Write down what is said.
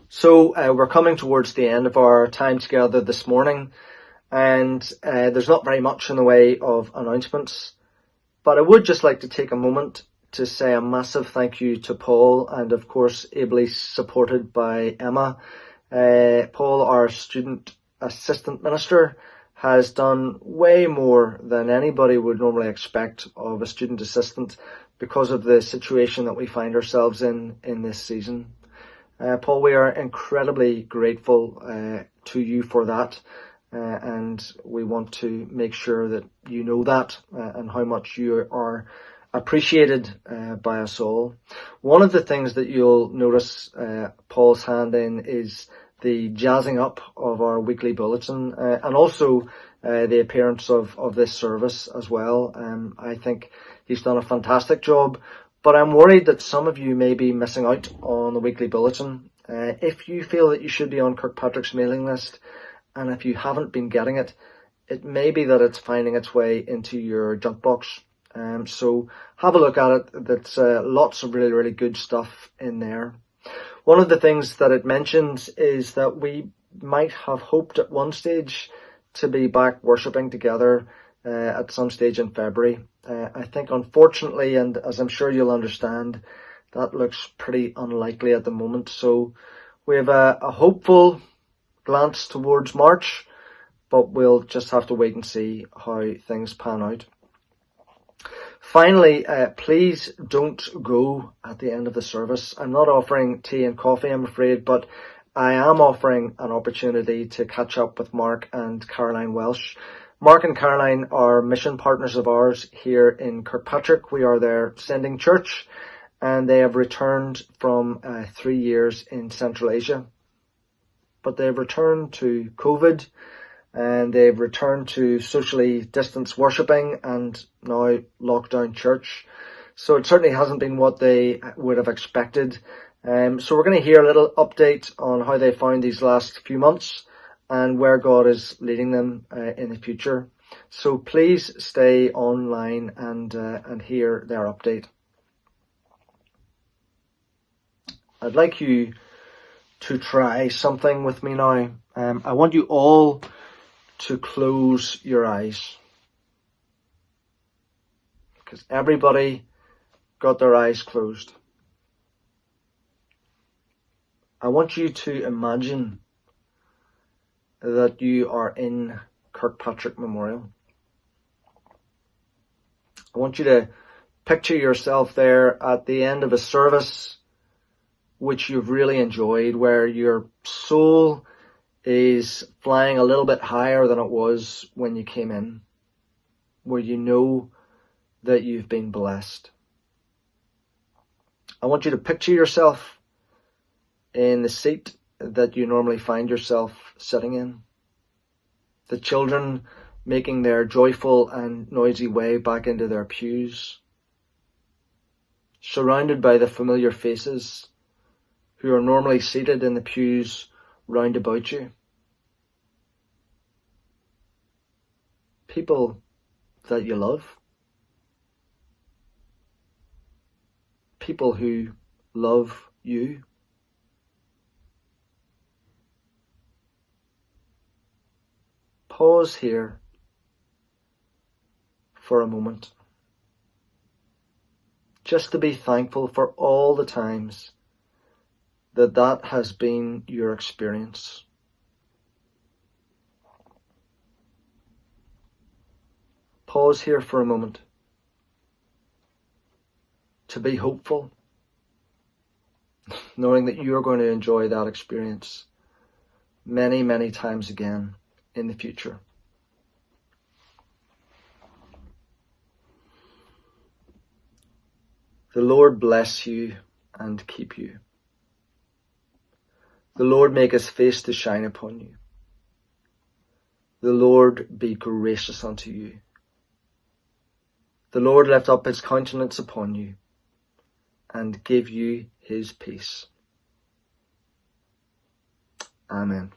So we're coming towards the end of our time together this morning, and there's not very much in the way of announcements, but I would just like to take a moment to say a massive thank you to Paul, and of course ably supported by Emma. Paul, our student assistant minister, has done way more than anybody would normally expect of a student assistant because of the situation that we find ourselves in this season. Paul, we are incredibly grateful to you for that, and we want to make sure that you know that and how much you are appreciated by us all. One of the things that you'll notice Paul's hand in is the jazzing up of our weekly bulletin, and also the appearance of this service as well. I think he's done a fantastic job, but I'm worried that some of you may be missing out on the weekly bulletin. If you feel that you should be on Kirkpatrick's mailing list, and if you haven't been getting it, it may be that it's finding its way into your junk box. So have a look at it. That's lots of really good stuff in there. One of the things that it mentions is that we might have hoped at one stage to be back worshipping together at some stage in February. I think unfortunately, and as I'm sure you'll understand, that looks pretty unlikely at the moment. So we have a hopeful glance towards March, but we'll just have to wait and see how things pan out. Finally, please don't go at the end of the service. I'm not offering tea and coffee, I'm afraid, but I am offering an opportunity to catch up with Mark and Caroline Welsh. Mark and Caroline are mission partners of ours here in Kirkpatrick. We are their sending church, and they have returned from 3 years in Central Asia. But they've returned to COVID, and they've returned to socially distanced worshipping and now lockdown church. So it certainly hasn't been what they would have expected. So we're going to hear a little update on how they found these last few months and where God is leading them in the future. So please stay online and hear their update. I'd like you to try something with me now. I want you all to close your eyes, because everybody got their eyes closed. I want you to imagine that you are in Kirkpatrick Memorial. I want you to picture yourself there at the end of a service which you've really enjoyed, where your soul is flying a little bit higher than it was when you came in, where you know that you've been blessed. I want you to picture yourself in the seat that you normally find yourself sitting in. The children making their joyful and noisy way back into their pews, surrounded by the familiar faces who are normally seated in the pews round about you. People that you love. People who love you. Pause here for a moment, just to be thankful for all the times that has been your experience. Pause here for a moment to be hopeful, knowing that you're going to enjoy that experience many times again in the future. The Lord bless you and keep you. The Lord make his face to shine upon you. The Lord be gracious unto you. The Lord lift up his countenance upon you and give you his peace. Amen.